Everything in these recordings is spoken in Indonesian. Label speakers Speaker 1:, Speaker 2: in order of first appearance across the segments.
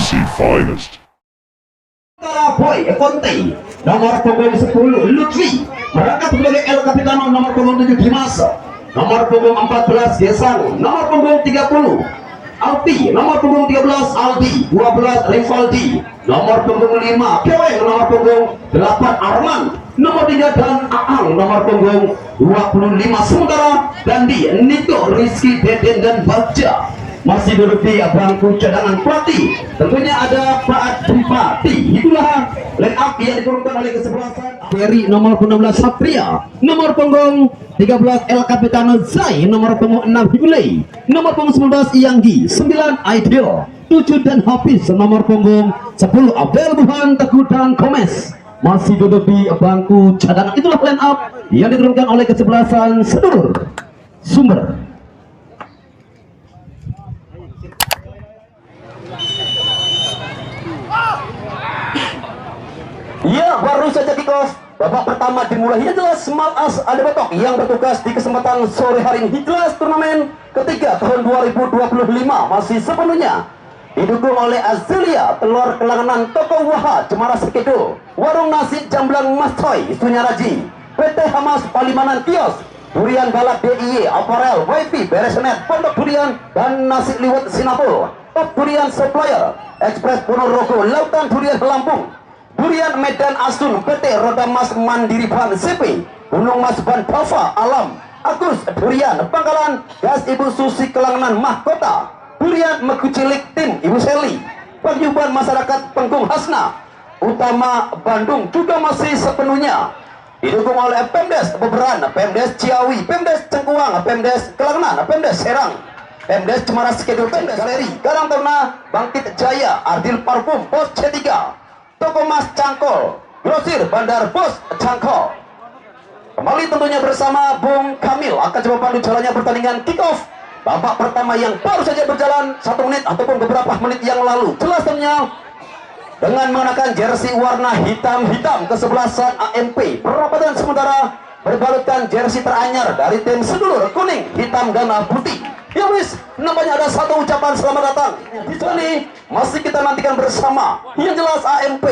Speaker 1: GC Finest.
Speaker 2: Boy Conte nomor punggung 10 Lutfi berangkat sebagai El Capitano, nomor punggung 7 Dimas, nomor punggung 14 Gesang, nomor punggung 30 Alpi, nomor punggung 13 Aldi, 12 Rivaldi, nomor punggung 5 Keweng, nomor punggung 8 Arman, nomor 3 dan Aang, nomor punggung 25. Sementara Dandi, Niko, Rizky, Deden dan Bagja masih duduk di bangku cadangan pelatih. Tentunya ada Pak Bupati. Itulah line up yang diturunkan oleh kesebelasan. Ferry nomor 16 Satria, nomor punggung 13 El Capitano Zai, nomor punggung 6 Hibulei, nomor punggung 19 Yanggi, 9 Ideal, 7 dan Hafiz, nomor punggung 10 Abdel Buhan, Teguh dan Komes masih duduk di bangku cadangan. Itulah line up yang diturunkan oleh kesebelasan sedulur Sumber. Ya, baru saja kick off. Babak pertama dimulai. Ya jelas Smart As ada Batok yang bertugas di kesempatan sore hari ini. Jelas turnamen ketiga tahun 2025 masih sepenuhnya didukung oleh Azelia, Telur Kelanganan, Toko Waha, Cemara Sekedo, Warung Nasi Jamblang Mas Choi, Sunyaraji, PT Hamas Palimanan Kios, Durian Balap DIY, Aparel, WiFi, Beresnet, Pondok Durian, dan Nasi Liwet Sinapul, Top Durian Supplier, Express Ponorogo, Lautan Durian Lampung, Durian Medan Asun, PT Roda Mas Mandiri Ban CP, Gunung Mas Ban Bava Alam, Agus Durian Pangkalan, Gas Ibu Susi Kelanganan Mahkota, Durian Mekucilik Tim Ibu Seli, Paguyuban Masyarakat Penggung Hasna, Utama Bandung juga masih sepenuhnya didukung oleh Pemdes Beberan, Pemdes Ciawi, Pemdes Cengkuang, Pemdes Kelanganan, Pemdes Serang, Pemdes Cemara Sekedul, Pemdes Galeri, Karang Taruna, Bangkit Jaya, Ardil Parfum, Pos C3, Toko Mas Cangkol, Grosir Bandar Bos Cangkol. Kembali tentunya bersama Bung Kamil akan coba pandu jalannya pertandingan kick off babak pertama yang baru saja berjalan 1 menit ataupun beberapa menit yang lalu. Jelas tentunya dengan mengenakan jersey warna hitam-hitam kesebelasan AMP perapatan, sementara berbalutkan jersey teranyar dari tim sedulur kuning, hitam dan putih. Ya wis, nampaknya ada satu ucapan selamat datang. Di sini masih kita nantikan bersama. Yang jelas AMP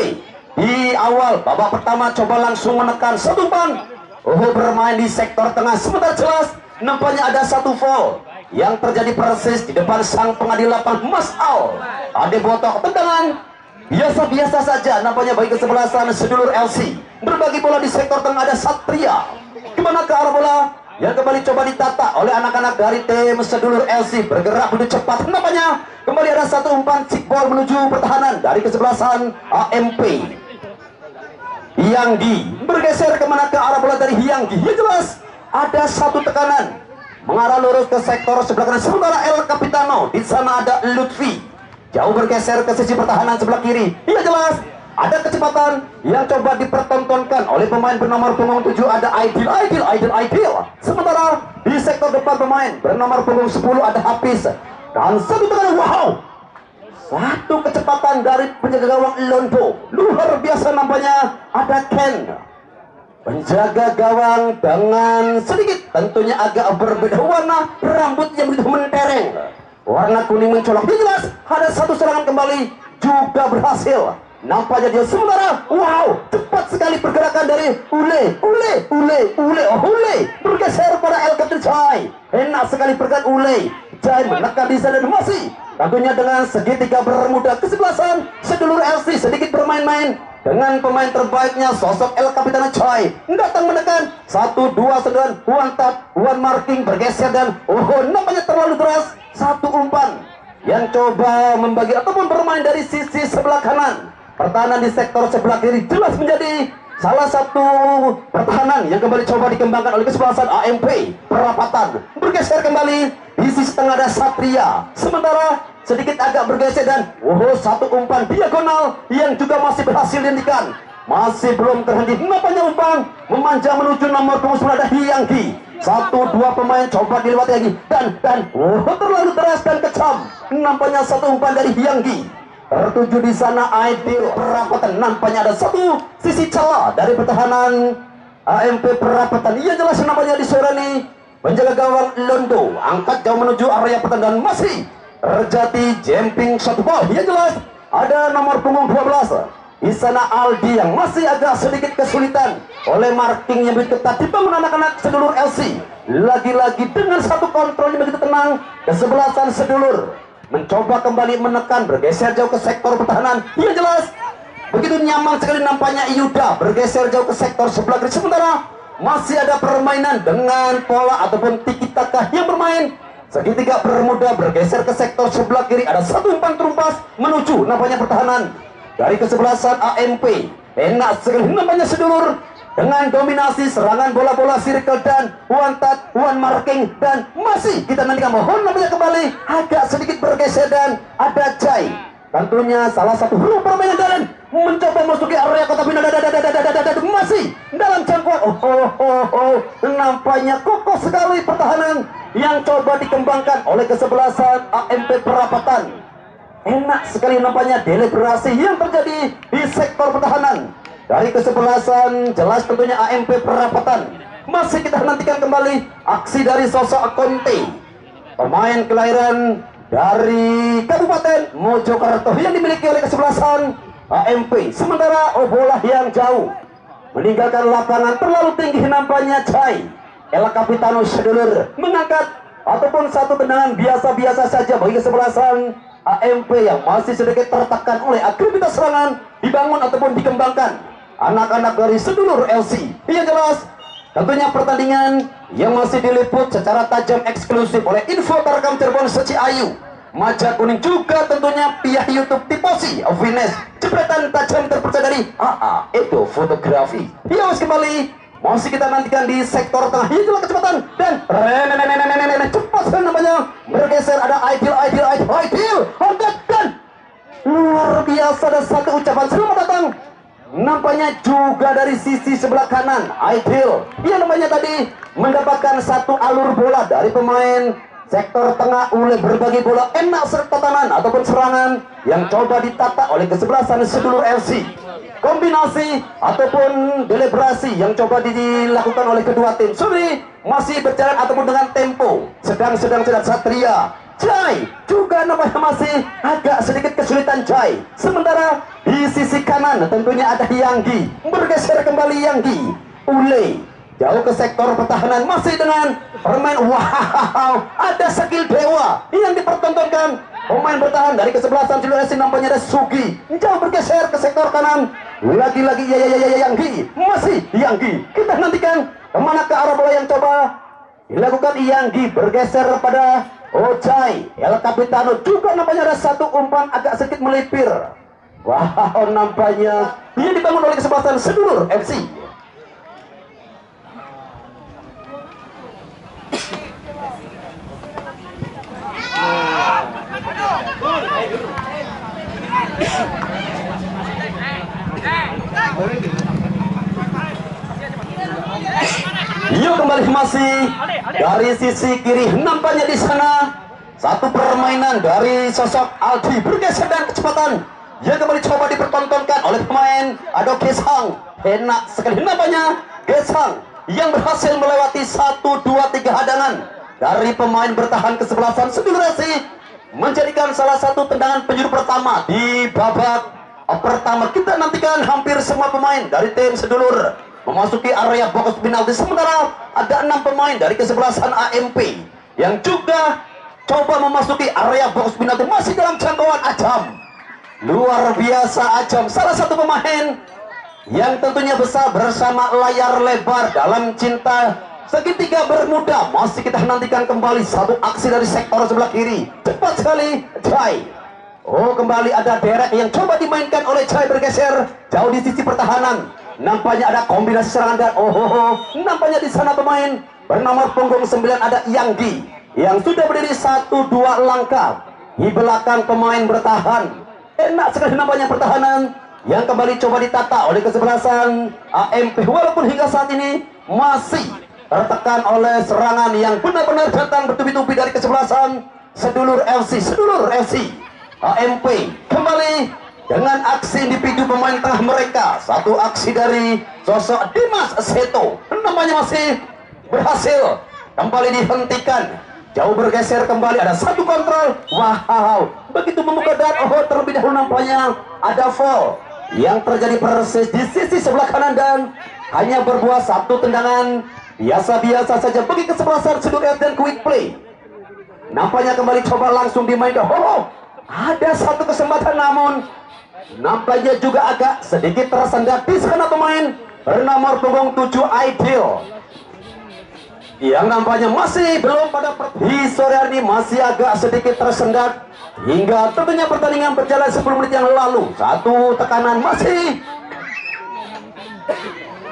Speaker 2: di awal babak pertama coba langsung menekan satu umpan. Bermain di sektor tengah. Sebentar jelas nampaknya ada satu foul yang terjadi persis di depan sang pengadil lapangan Mas Al. Ada botok tendangan biasa-biasa saja nampaknya bagi kesebelasan sedulur LC. Berbagi bola di sektor tengah ada Satria. Kemana ke arah bola yang kembali coba ditata oleh anak-anak dari tim sedulur LC, bergerak begitu cepat. Nampaknya kembali ada satu umpan kickball menuju pertahanan dari kesebelasan AMP. Hyanggi bergeser kemana ke arah bola dari Hyanggi. Ya jelas ada satu tekanan mengarah lurus ke sektor sebelah kanan. Sementara El Capitano di sana ada Lutfi jauh bergeser ke sisi pertahanan sebelah kiri. Ya jelas ada kecepatan yang coba dipertontonkan oleh pemain bernomor punggung 7 ada Ideal. Sementara di sektor depan pemain bernomor punggung 10 ada Hafiz dan satu tekanan. Wow, satu kecepatan dari penjaga gawang Londo luar biasa. Nampaknya ada Ken, penjaga gawang dengan sedikit tentunya agak berbeda warna, rambutnya begitu mentereng, warna kuning mencolok. Jelas ada satu serangan kembali juga berhasil. Nampaknya dia sementara. Wow, cepat sekali pergerakan dari Ule bergeser pada El Capitano. Enak sekali pergerakan Ule. Jai menekan di sana dan masih tentunya dengan segitiga bermuda kesebelasan sedulur LC sedikit bermain-main dengan pemain terbaiknya sosok El Capitano Choi datang menekan 1-2 sedang Juan marking bergeser dan nampaknya terlalu deras. Satu umpan yang coba membagi ataupun bermain dari sisi sebelah kanan. Pertahanan di sektor sebelah kiri jelas menjadi salah satu pertahanan yang kembali coba dikembangkan oleh kesebelasan AMP perapatan. Bergeser kembali di sisi tengah ada Satria, sementara sedikit agak bergeser dan satu umpan diagonal yang juga masih berhasil dihentikan. Masih belum terhenti. Nampaknya umpan memanjang menuju nomor punggung 9 ada Hyanggi. 1-2 pemain coba dilewati lagi dan terlalu deras dan kejam. Nampaknya satu umpan dari Hyanggi. Tertuju di sana Ideal perapatan. Nampaknya ada satu sisi celah dari pertahanan AMP perapatan. Ia jelas nampaknya di sore ini penjaga gawang Londo angkat jauh menuju area pertandingan masih terjadi jumping shot ball. Ia jelas ada nomor punggung 12 di sana Aldi yang masih agak sedikit kesulitan oleh marking yang begitu ketat dibangun anak-anak sedulur LC. Lagi-lagi dengan satu kontrol yang begitu tenang, kesebelasan sedulur mencoba kembali menekan, bergeser jauh ke sektor pertahanan. Yang jelas begitu nyaman sekali nampaknya Yuda bergeser jauh ke sektor sebelah kiri. Sementara masih ada permainan dengan pola ataupun tiki taka yang bermain segitiga bermuda bergeser ke sektor sebelah kiri. Ada satu umpan terumpas menuju nampaknya pertahanan dari kesebelasan AMP. Enak sekali nampaknya sedulur dengan dominasi serangan bola-bola circle dan one touch, one marking, dan masih kita nantikan mohon nampaknya kembali agak sedikit bergeser dan ada Jai. Tentunya salah satu huruf permainan dan mencoba memasuki area kota final masih dalam jangkauan. Nampaknya kokoh sekali pertahanan yang coba dikembangkan oleh kesebelasan AMP Perapatan. Enak sekali nampaknya deliberasi yang terjadi di sektor pertahanan dari kesebelasan jelas tentunya AMP Perapatan. Masih kita nantikan kembali aksi dari sosok Conte, pemain kelahiran dari Kabupaten Mojokerto yang dimiliki oleh kesebelasan AMP. Sementara bola yang jauh meninggalkan lapangan terlalu tinggi nampaknya Jai El Capitano sedulur mengangkat ataupun satu tendangan biasa-biasa saja bagi kesebelasan AMP yang masih sedikit tertekan oleh aktivitas serangan dibangun ataupun dikembangkan anak-anak dari sedulur LC. Yang jelas tentunya pertandingan yang masih diliput secara tajam eksklusif oleh Info Tarkam Cirebon Seci Ayu, Maja Kuning, juga tentunya pihak YouTube Tiposi Vines, jepretan tajam terpercaya dari AA Edo Fotografi. Hias kembali masih kita nantikan di sektor tengah. Itulah kecepatan dan cepat namanya bergeser. Ada ideal dan luar biasa. Ada satu ucapan selamat datang nampaknya juga dari sisi sebelah kanan Ideal yang namanya tadi mendapatkan satu alur bola dari pemain sektor tengah oleh berbagai bola enak serta tatanan ataupun serangan yang coba ditata oleh kesebelasan sedulur LC. Kombinasi ataupun deliberasi yang coba dilakukan oleh kedua tim Suri masih berjalan ataupun dengan tempo sedang Satria. Jai juga namanya masih agak sedikit kesulitan Jai. Sementara di sisi kanan tentunya ada Yanggi, bergeser kembali Yanggi. Ule jauh ke sektor pertahanan masih dengan permain. Wow, ada skill dewa yang dipertontonkan pemain bertahan dari kesebelasan Cilacap. Nampaknya ada Sugi jauh bergeser ke sektor kanan. Lagi-lagi Yanggi, masih Yanggi. Kita nantikan kemana ke arah bola yang coba dilakukan. Yanggi bergeser pada Ojai El Capitano, juga nampaknya ada satu umpan agak sedikit melipir. Wow, nampaknya ini dibangun oleh kesebelasan sedulur FC. Yuk kembali masih dari sisi kiri nampaknya di sana satu permainan dari sosok Aldi bergeser dan kecepatan yang kembali coba dipertontonkan oleh pemain Ado Gesang. Enak sekali nampaknya Gesang yang berhasil melewati 1, 2, 3 hadangan dari pemain bertahan kesebelasan Sedulurasi, menjadikan salah satu tendangan penjuru pertama di babak pertama. Kita nantikan hampir semua pemain dari tim sedulur memasuki area box penalti. Sementara ada 6 pemain dari kesebelasan AMP yang juga coba memasuki area box penalti masih dalam jangkauan Ajam. Luar biasa Ajam, salah satu pemain yang tentunya besar bersama layar lebar dalam cinta segitiga bermuda. Masih kita nantikan kembali satu aksi dari sektor sebelah kiri. Cepat sekali Jai. Kembali ada Derek yang coba dimainkan oleh Jai, bergeser jauh di sisi pertahanan. Nampaknya ada kombinasi serangan dan nampaknya di sana pemain bernama punggung 9 ada Yanggi yang sudah berdiri 1, 2 langkah di belakang pemain bertahan. Enak sekali nampaknya pertahanan yang kembali coba ditata oleh kesebelasan AMP, walaupun hingga saat ini masih tertekan oleh serangan yang benar-benar datang bertubi-tubi dari kesebelasan sedulur FC AMP. Kembali dengan aksi individu pemain tengah mereka, satu aksi dari sosok Dimas Seto namanya masih berhasil kembali dihentikan. Jauh bergeser kembali, ada satu kontrol. Wow, begitu membuka dan terlebih dahulu nampaknya ada foul yang terjadi persis di sisi sebelah kanan dan hanya berbuah satu tendangan biasa-biasa saja bagi kesebelasan sudut dan quick play. Nampaknya kembali coba langsung dimainkan. Ada satu kesempatan namun nampaknya juga agak sedikit tersendat di sana pemain bernomor punggung 7 Ideal yang nampaknya masih belum pada di sore hari ini masih agak sedikit tersendat hingga tentunya pertandingan berjalan 10 menit yang lalu. Satu tekanan masih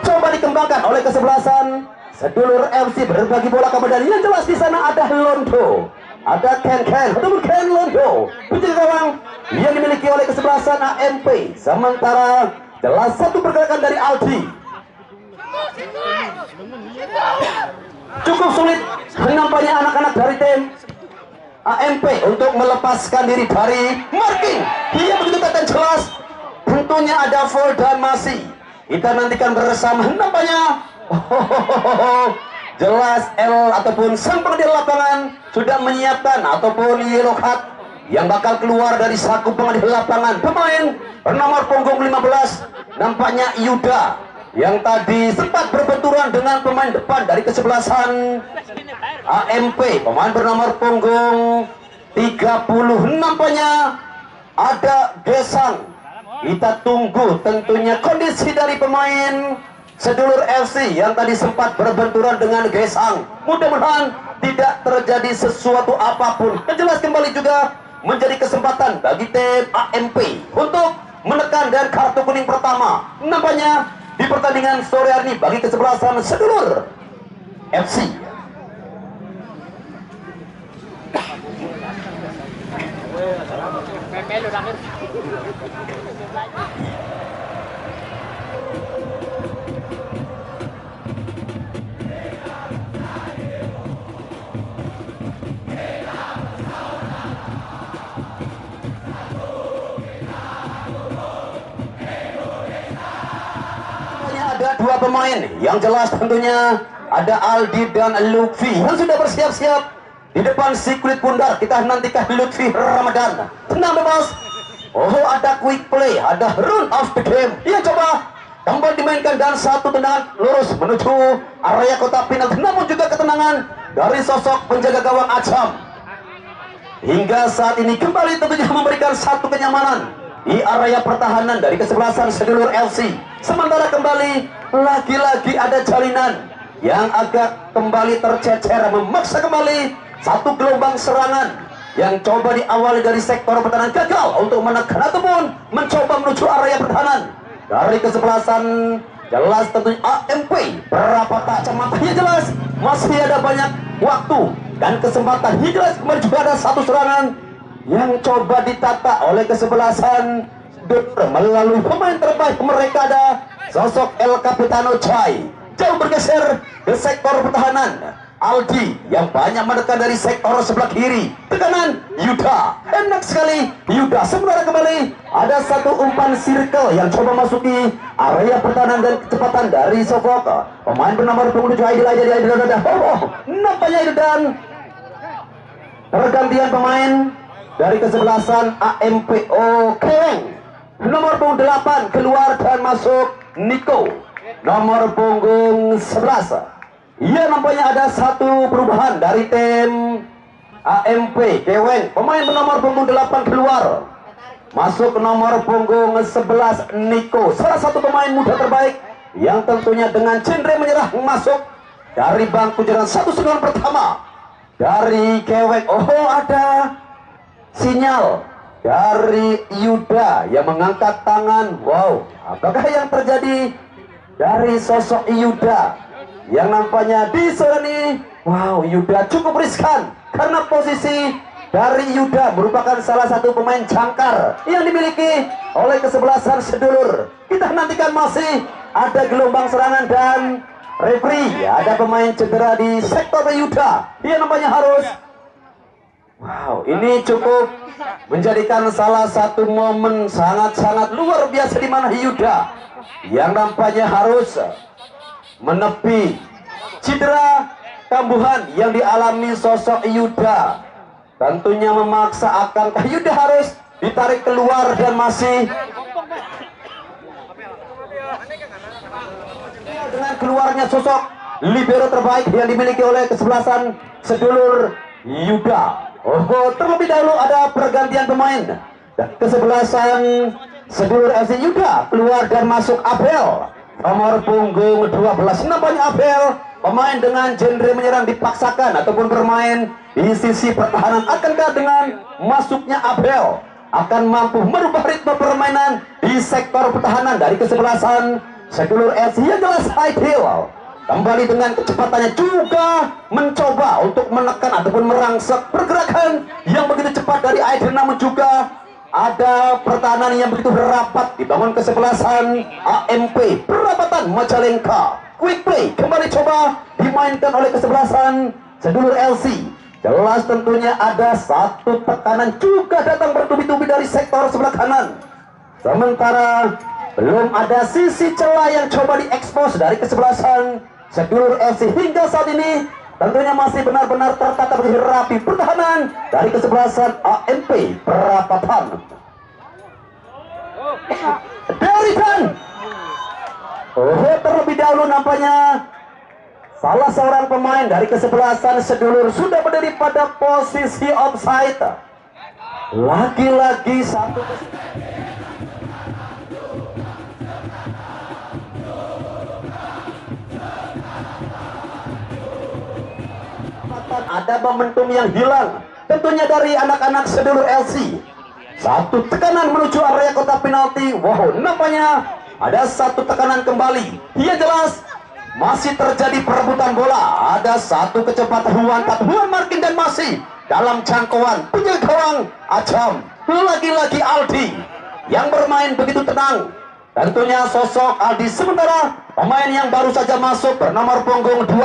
Speaker 2: coba dikembangkan oleh kesebelasan sedulur MC berbagi bola kepada yang jelas di sana ada Londo, ada Ken Londo penjaga gawang yang dimiliki oleh kesebelasan AMP. Sementara jelas satu pergerakan dari Aldi cukup sulit nampaknya anak-anak dari tim AMP untuk melepaskan diri dari marking. Dia begitu kata jelas tentunya ada foul dan masih kita nantikan bersama nampaknya jelas L ataupun sang pengadil lapangan sudah menyiapkan ataupun yellow card yang bakal keluar dari saku pengadil lapangan pemain bernomor punggung 15 nampaknya Yuda yang tadi sempat berbenturan dengan pemain depan dari kesebelasan AMP pemain bernomor punggung 30 nampaknya ada Gesang. Kita tunggu tentunya kondisi dari pemain sedulur FC yang tadi sempat berbenturan dengan Gesang. Mudah-mudahan tidak terjadi sesuatu apapun. Jelas kembali juga menjadi kesempatan bagi tim AMP untuk menekan dan kartu kuning pertama nampaknya di pertandingan sore hari ini bagi kesebelasan sedulur FC. Ada dua pemain yang jelas tentunya ada Aldi dan Lutfi yang sudah bersiap-siap di depan si kulit bundar. Kita nantikan Lutfi Ramadan tenang bebas. Ada quick play, ada run of the game. Dia coba kembali dimainkan dan satu tendangan lurus menuju area kotak penalti. Namun juga ketenangan dari sosok penjaga gawang Acam hingga saat ini kembali tentunya memberikan satu kenyamanan di area pertahanan dari kesebelasan sedulur LC. Sementara kembali lagi-lagi ada jalinan yang agak kembali tercecer memaksa kembali satu gelombang serangan yang coba diawali dari sektor pertahanan gagal untuk menekan ataupun mencoba menuju area pertahanan dari kesebelasan jelas tentunya AMP. Berapa tak cematanya jelas masih ada banyak waktu dan kesempatan. Jelas kembali juga ada satu serangan yang coba ditata oleh kesebelasan melalui pemain terbaik mereka ada sosok El Capitano Chai. Jauh bergeser ke sektor pertahanan Aldi yang banyak menekan dari sektor sebelah kiri. Tekanan Yuda enak sekali Yuda. Sementara kembali ada satu umpan circle yang coba masuki area pertahanan dan kecepatan dari sosok pemain bernomor punggung 7 Aidil. Nampaknya itu dan pergantian pemain dari kesebelasan AMPO Keng nomor punggung 8 keluar dan masuk Niko nomor punggung 11. Iya nampaknya ada satu perubahan dari tim AMP Keweng. Pemain nomor punggung 8 keluar masuk nomor punggung 11 Niko, salah satu pemain muda terbaik yang tentunya dengan cenderung menyerah masuk dari bangku jalan satu serangan pertama dari Keweng. Ada sinyal dari Yuda yang mengangkat tangan. Wow, apakah yang terjadi dari sosok Yuda yang nampaknya di sore ini? Wow, Yuda cukup riskan karena posisi dari Yuda merupakan salah satu pemain jangkar yang dimiliki oleh kesebelasan sedulur. Kita nantikan masih ada gelombang serangan dan referee. Ada pemain cedera di sektor Yuda. Dia nampaknya harus. Wow, ini cukup menjadikan salah satu momen sangat-sangat luar biasa di mana Yuda yang nampaknya harus menepi cedera kambuhan yang dialami sosok Yuda. tentunya memaksa akankah Yuda harus ditarik keluar dan masih dengan keluarnya sosok libero terbaik yang dimiliki oleh kesebelasan sedulur Yuda. Terlebih dahulu ada pergantian pemain dan kesebelasan sedulur FC Yuda keluar dan masuk Abel nomor punggung 12. Nampaknya Abel pemain dengan genre menyerang dipaksakan ataupun bermain di sisi pertahanan. Akankah dengan masuknya Abel akan mampu merubah ritme permainan di sektor pertahanan dari kesebelasan sedulur FC? Yang jelas Ideal kembali dengan kecepatannya juga mencoba untuk menekan ataupun merangsek pergerakan yang begitu cepat dari Ideal, namun juga ada pertahanan yang begitu rapat dibangun kesebelasan AMP perapatan Majalengka. Quick play kembali coba dimainkan oleh kesebelasan sedulur LC. Jelas tentunya ada satu tekanan juga datang bertubi-tubi dari sektor sebelah kanan. Sementara belum ada sisi celah yang coba diekspos dari kesebelasan sedulur FC hingga saat ini. Tentunya masih benar-benar tertata begitu rapi pertahanan dari kesebelasan AMP perapatan. Derikan. Terlebih dahulu nampaknya salah seorang pemain dari kesebelasan sedulur sudah berdiri pada posisi offside. Lagi-lagi satu ada momentum yang hilang tentunya dari anak-anak sedulur LC. Satu tekanan menuju area kotak penalti. Wow, nampaknya ada satu tekanan kembali. Ia jelas masih terjadi perebutan bola. Ada satu kecepatan Juan Markin dan masih dalam jangkauan penjaga gawang Ajam. Lagi-lagi Aldi yang bermain begitu tenang. Tentunya sosok Aldi, sementara pemain yang baru saja masuk bernomor punggung 12.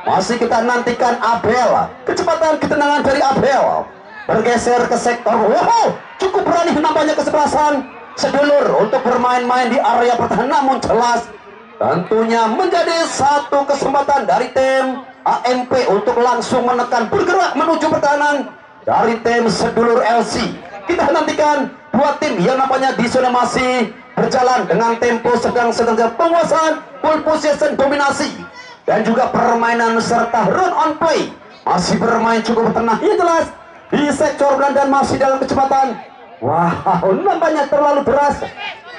Speaker 2: Masih kita nantikan Abel. Kecepatan ketenangan dari Abel bergeser ke sektor. Wow, cukup berani nampaknya kesebelasan sedulur untuk bermain-main di area pertahanan, namun jelas tentunya menjadi satu kesempatan dari tim AMP untuk langsung menekan bergerak menuju pertahanan dari tim sedulur LC. Kita nantikan dua tim yang nampaknya di zona masih berjalan dengan tempo sedang penguasaan, pole position, dominasi dan juga permainan serta run on play. Masih bermain cukup tenang. Ia jelas di sektor dan masih dalam kecepatan. Wow, nampaknya terlalu deras.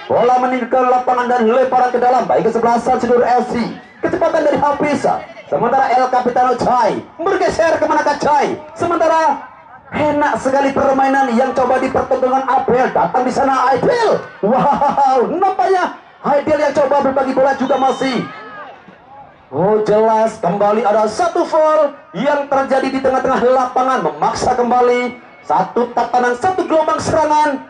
Speaker 2: Bola meninggalkan lapangan dan lemparan ke dalam baik kesebelasan sedulur LC. Kecepatan dari Hafiz. Sementara El Capitano Chai bergeser kemanakah Chai. Sementara enak sekali permainan yang coba dipertontonkan Abel. Datang di sana Ideal. Wow, nampaknya Ideal yang coba berbagi bola juga masih. Jelas kembali ada satu foul yang terjadi di tengah-tengah lapangan, memaksa kembali satu tatanan, satu gelombang serangan.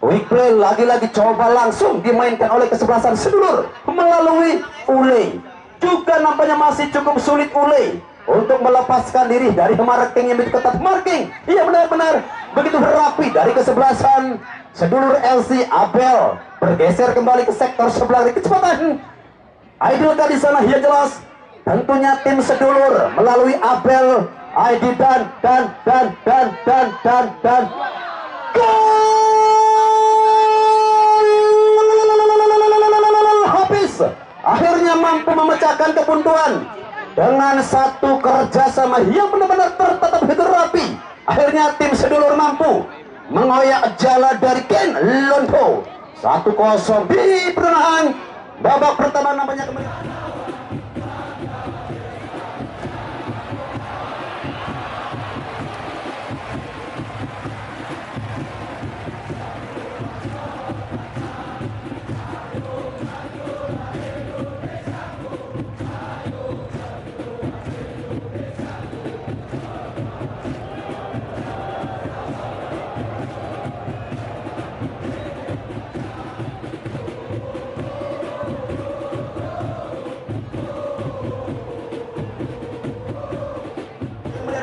Speaker 2: Quick play lagi-lagi coba langsung dimainkan oleh kesebelasan sedulur melalui Ule. Juga nampaknya masih cukup sulit Ule untuk melepaskan diri dari marking yang begitu ketat. Marking ia benar-benar begitu rapi dari kesebelasan sedulur LC. Abel bergeser kembali ke sektor sebelah kecepatan. Ideal di sana, ya jelas tentunya tim sedulur melalui Abel, ID dan Hafiz akhirnya mampu memecahkan kebuntuan dengan satu kerjasama yang benar-benar tertata begitu rapi. Akhirnya tim sedulur mampu mengoyak jala dari Ken Londo. 1-0 di pertengahan babak pertama. Namanya kembali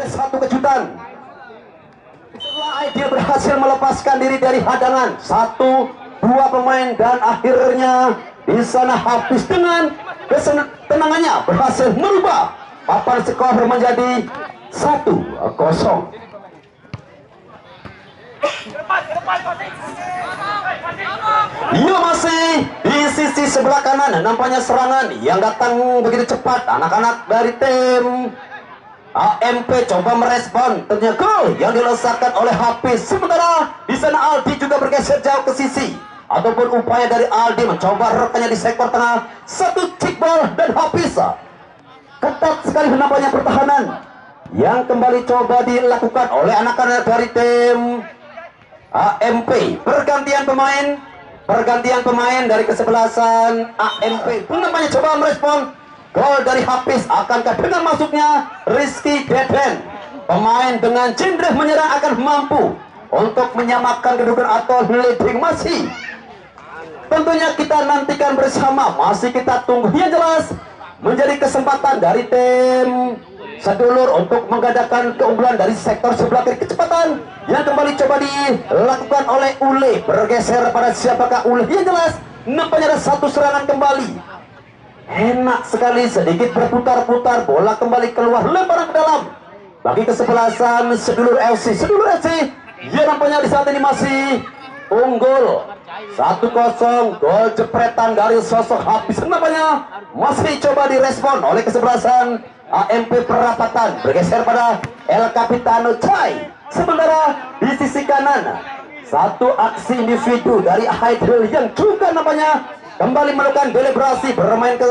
Speaker 2: satu kejutan. Setelah Ideal berhasil melepaskan diri dari hadangan 1-2 pemain dan akhirnya di sana Hafiz dengan kesenangannya berhasil merubah papan skor menjadi 1-0. Iya, masih di sisi sebelah kanan nampaknya serangan yang datang begitu cepat. Anak-anak dari tim AMP coba merespon, tentunya gol yang dilesatkan oleh Hafiz. Sementara di sana Aldi juga bergeser jauh ke sisi, ataupun upaya dari Aldi mencoba rekannya di sektor tengah. Satu kickball dan Hafiz. Ketat sekali nampaknya pertahanan yang kembali coba dilakukan oleh anak-anak dari tim AMP. Pergantian pemain dari kesebelasan AMP. Nampaknya coba merespon gol dari Hafiz. Akankah dengan masuknya Rizky Deden, pemain dengan cindrih menyerang, akan mampu untuk menyamakan kedudukan atau leading? Masih tentunya kita nantikan bersama, masih kita tunggu. Yang jelas menjadi kesempatan dari tim sedulur untuk menggandakan keunggulan dari sektor sebelah kiri. Kecepatan yang kembali coba dilakukan oleh Ule, bergeser pada siapakah Ule? Yang jelas nampaknya ada satu serangan kembali. Enak sekali, sedikit berputar-putar, bola kembali keluar, lemparan ke dalam bagi kesebelasan sedulur FC. Sedulur FC ya nampaknya di saat ini masih unggul 1-0. Gol jepretan dari sosok Hafiz nampaknya masih coba direspon oleh kesebelasan AMP Perapatan, bergeser pada El Capitano Chai. Sementara di sisi kanan satu aksi individu dari Haidil yang juga nampaknya kembali melakukan deliberasi, bermain ke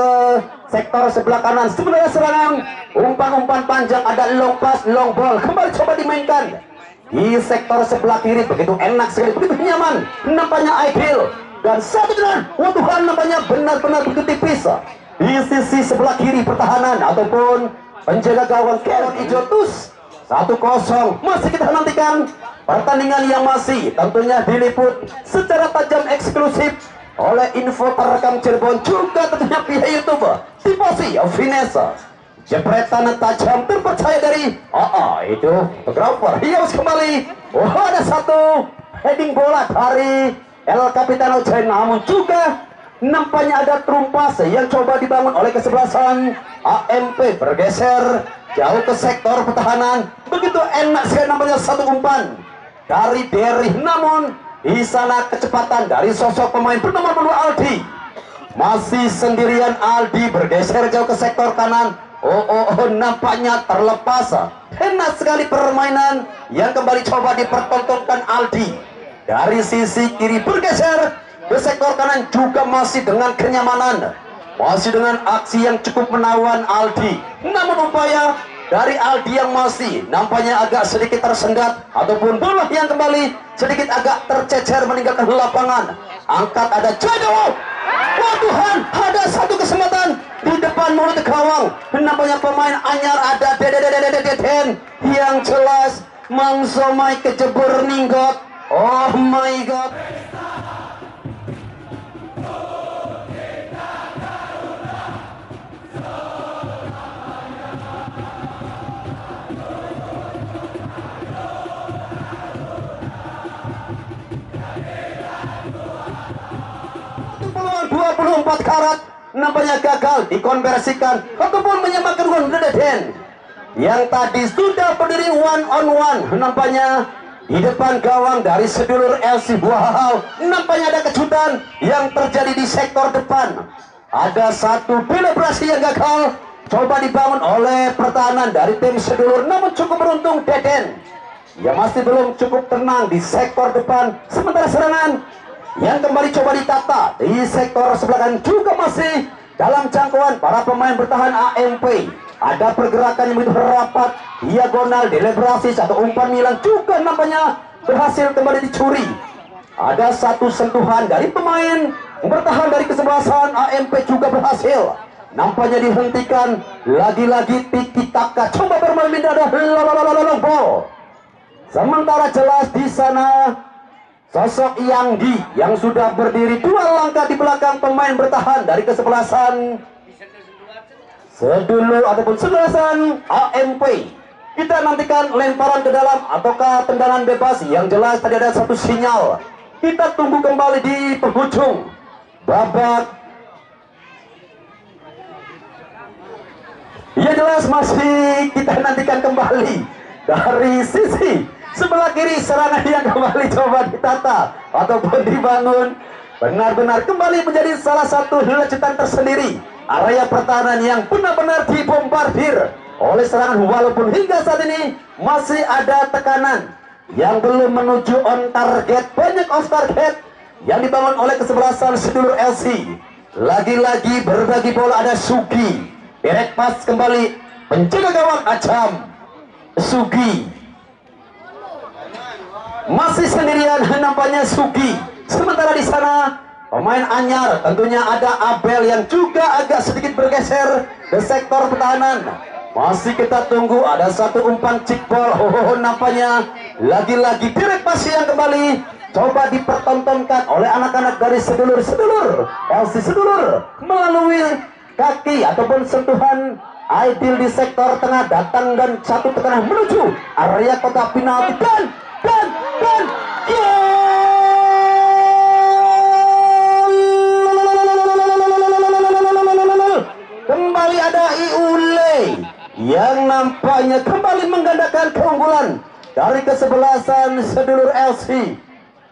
Speaker 2: sektor sebelah kanan. Sebenarnya serangan umpan-umpan panjang, ada long pass, long ball kembali coba dimainkan di sektor sebelah kiri. Begitu enak sekali, begitu nyaman nampaknya Aidil. Dan satu dengan Tuhan nampaknya benar-benar begitu tipis di sisi sebelah kiri pertahanan ataupun penjaga gawang Keron Ijotus. 1-0. Masih kita nantikan pertandingan yang masih tentunya diliput secara tajam eksklusif oleh info terekam Cirebon, juga tentunya pihak YouTube Tifosi Vinesa. Jepretan tajam terpercaya dari itu fotografer Hius kembali. Ada satu heading bola dari El Capitano Jai, namun juga nampaknya ada trumpas yang coba dibangun oleh kesebelasan AMP, bergeser jauh ke sektor pertahanan. Begitu enak sekali nampaknya satu umpan dari Derry, namun di sana kecepatan dari sosok pemain bernomor 2 Aldi. Masih sendirian Aldi, bergeser jauh ke sektor kanan. Nampaknya terlepas. Enak sekali permainan yang kembali coba dipertontonkan Aldi. Dari sisi kiri bergeser ke sektor kanan, juga masih dengan kenyamanan, masih dengan aksi yang cukup menawan Aldi. Namun upaya dari Aldi yang masih nampaknya agak sedikit tersendat, ataupun bola yang kembali sedikit agak tercecer meninggalkan lapangan. Angkat ada Jado. Tuhan, ada satu kesempatan di depan mulut gawang. Nampaknya pemain anyar ada Deden yang jelas mengsomai kejebur ninggot. Oh my god. Peluang 24 karat nampaknya gagal dikonversikan ataupun menyamakan gol Deden yang tadi sudah berdiri one on one. Nampaknya di depan gawang dari sedulur LC. Wow, nampaknya ada kejutan yang terjadi di sektor depan. Ada satu deliberasi yang gagal coba dibangun oleh pertahanan dari tim sedulur, namun cukup beruntung Deden yang masih belum cukup tenang di sektor depan. Sementara serangan yang kembali coba ditata di sektor sebelah kanan juga masih dalam jangkauan para pemain bertahan AMP. Ada pergerakan yang begitu rapat, diagonal, deliberasi, satu umpan Milan juga nampaknya berhasil kembali dicuri. Ada satu sentuhan dari pemain bertahan dari kesebelasan AMP juga berhasil nampaknya dihentikan. Lagi-lagi tiki taka coba bermain ada long ball. Sementara jelas di sana sosok Yangdi yang sudah berdiri 2 langkah di belakang pemain bertahan dari kesebelasan sedulur ataupun kesebelasan AMP. Kita nantikan lemparan ke dalam ataukah tendangan bebas. Yang jelas tadi ada satu sinyal. Kita tunggu kembali di penghujung babak. Yang jelas masih kita nantikan kembali dari sisi sebelah kiri serangan yang kembali coba ditata ataupun dibangun, benar-benar kembali menjadi salah satu lecutan tersendiri. Area pertahanan yang benar-benar dibombardir oleh serangan, walaupun hingga saat ini masih ada tekanan yang belum menuju on target. Banyak off target yang dibangun oleh kesebelasan sedulur LC. Lagi-lagi berbagi bola ada Sugi, direct pass kembali penjaga gawang Acam. Sugi masih sendirian nampaknya Sugi. Sementara di sana pemain anyar tentunya ada Abel yang juga agak sedikit bergeser ke sektor pertahanan. Masih kita tunggu, ada satu umpan cikbol. Nampaknya lagi-lagi direct pass yang kembali coba dipertontonkan oleh anak-anak dari sedulur-sedulur LC Sedulur melalui kaki ataupun sentuhan Aidil di sektor tengah, datang dan satu ke tengah menuju area kotak penalti dan kembali ada Iule yang nampaknya kembali menggandakan keunggulan dari kesebelasan sedulur LC.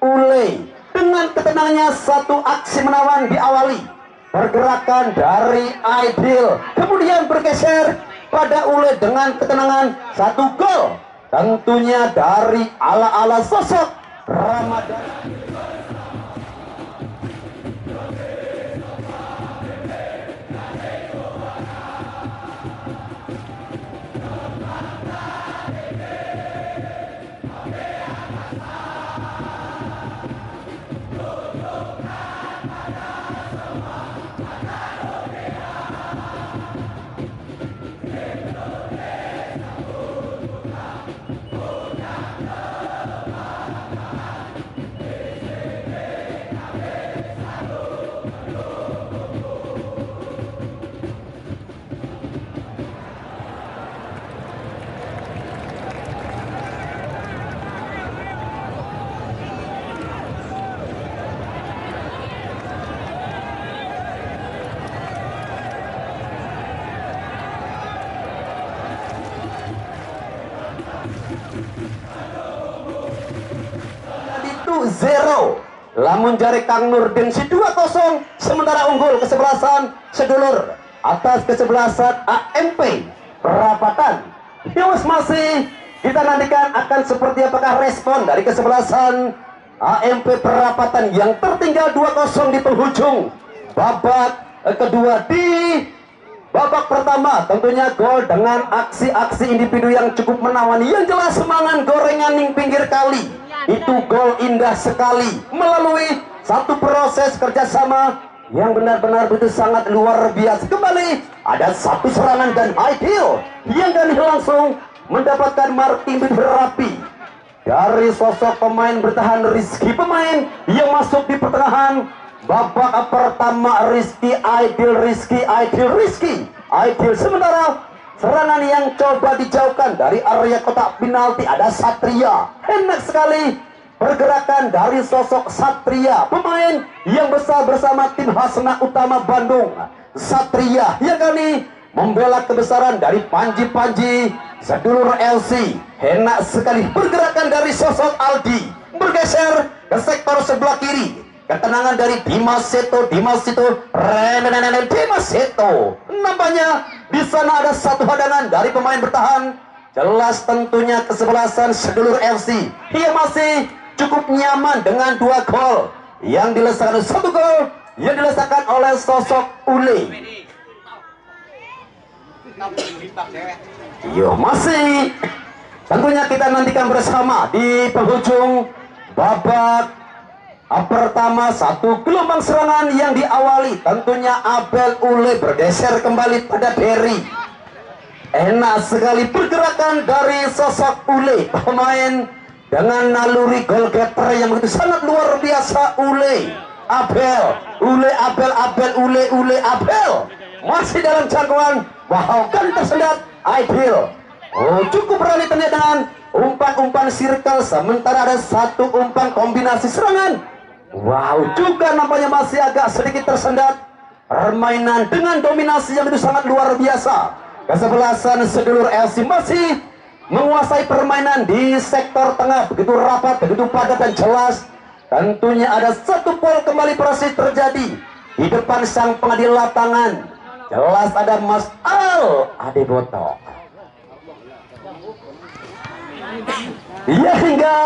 Speaker 2: Ule dengan ketenangannya satu aksi menawan diawali pergerakan dari Aidil, kemudian bergeser pada Ule dengan ketenangan satu gol tentunya dari ala-ala sosok Ramadan. Zero, lamun jari Kang Nurdin si 2-0, sementara unggul kesebelasan sedulur atas kesebelasan AMP Perapatan. Yus masih kita nantikan akan seperti apakah respon dari kesebelasan AMP Perapatan yang tertinggal 2-0 di penghujung babak kedua. Di babak pertama tentunya gol dengan aksi-aksi individu yang cukup menawan, yang jelas semangat gorengan ning pinggir kali. Itu gol indah sekali melalui satu proses kerjasama yang benar-benar begitu sangat luar biasa. Kembali ada satu serangan dan Aidil yang kali langsung mendapatkan marking berapi dari sosok pemain bertahan Rizky, pemain yang masuk di pertengahan babak pertama. Rizky Aidil. Sementara serangan yang coba dijauhkan dari area kotak penalti ada Satria. Enak sekali pergerakan dari sosok Satria, pemain yang besar bersama tim Hasna Utama Bandung. Satria yang kali membela kebesaran dari Panji sedulur LC. Enak sekali pergerakan dari sosok Aldi, bergeser ke sektor sebelah kiri. Ketenangan dari Dimas Seto. Nampaknya di sana ada satu hadangan dari pemain bertahan. Jelas tentunya kesebelasan sedulur FC. Ia masih cukup nyaman dengan 2 gol yang dilesakan, 1 gol yang dilesakan oleh sosok Ule. Yo masih tentunya kita nantikan bersama di penghujung babak pertama. Satu gelombang serangan yang diawali tentunya Abel Ule bergeser kembali pada Derry. Enak sekali pergerakan dari sosok Ule, pemain dengan naluri goal getter yang begitu sangat luar biasa. Ule masih dalam jangkauan. Wow, kan tersendat Aidil. Oh, cukup berani ternyata dengan umpan-umpan circle, sementara ada satu umpan kombinasi serangan. Wow, juga nampaknya masih agak sedikit tersendat. Permainan dengan dominasi yang itu sangat luar biasa. Kesebelasan sedulur LC masih menguasai permainan di sektor tengah, begitu rapat, begitu padat dan jelas. Tentunya ada satu poin kembali persis terjadi di depan sang pengadil lapangan. Jelas ada Mas Al Adeboto. Ia hingga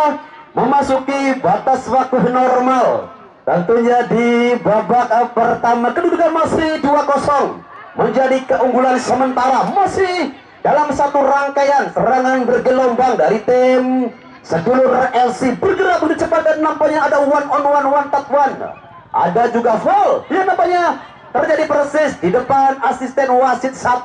Speaker 2: memasuki batas waktu normal. Tentunya di babak pertama kedudukan masih 2-0 menjadi keunggulan sementara. Masih dalam satu rangkaian serangan bergelombang dari tim sedulur LC bergerak begitu cepat dan nampaknya ada one on one tap one. Ada juga foul yang nampaknya terjadi persis di depan asisten wasit 1.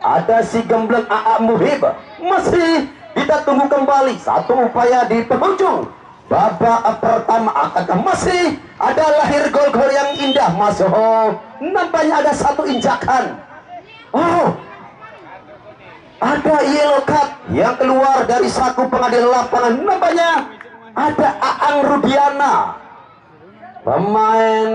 Speaker 2: Ada si gembleng AA Muhib. Masih kita tunggu kembali satu upaya di penghujung babak pertama. Akankah masih ada lahir gol-gol yang indah? Masih nampaknya ada satu injakan. Ada yellow card yang keluar dari saku pengadil lapangan. Nampaknya ada Aang Rudiana, pemain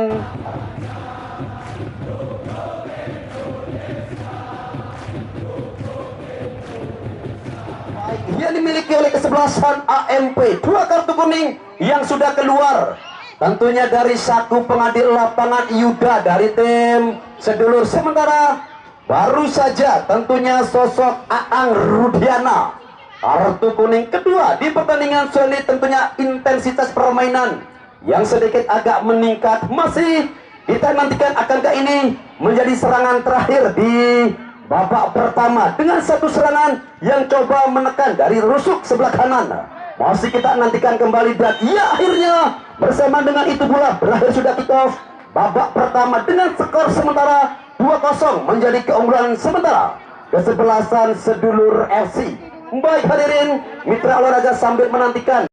Speaker 2: yang dimiliki oleh kesebelasan AMP. 2 kartu kuning yang sudah keluar tentunya dari saku pengadil lapangan Yuda dari tim sedulur. Sementara baru saja tentunya sosok Aang Rudiana kartu kuning kedua di pertandingan sulit. Tentunya intensitas permainan yang sedikit agak meningkat. Masih kita nantikan akankah ini menjadi serangan terakhir di babak pertama dengan satu serangan yang coba menekan dari rusuk sebelah kanan. Masih kita nantikan kembali dan ya akhirnya bersama dengan itu pula berakhir sudah kick off babak pertama dengan skor sementara 2-0 menjadi keunggulan sementara kesebelasan sedulur FC. Baik hadirin mitra olahraga, sambil menantikan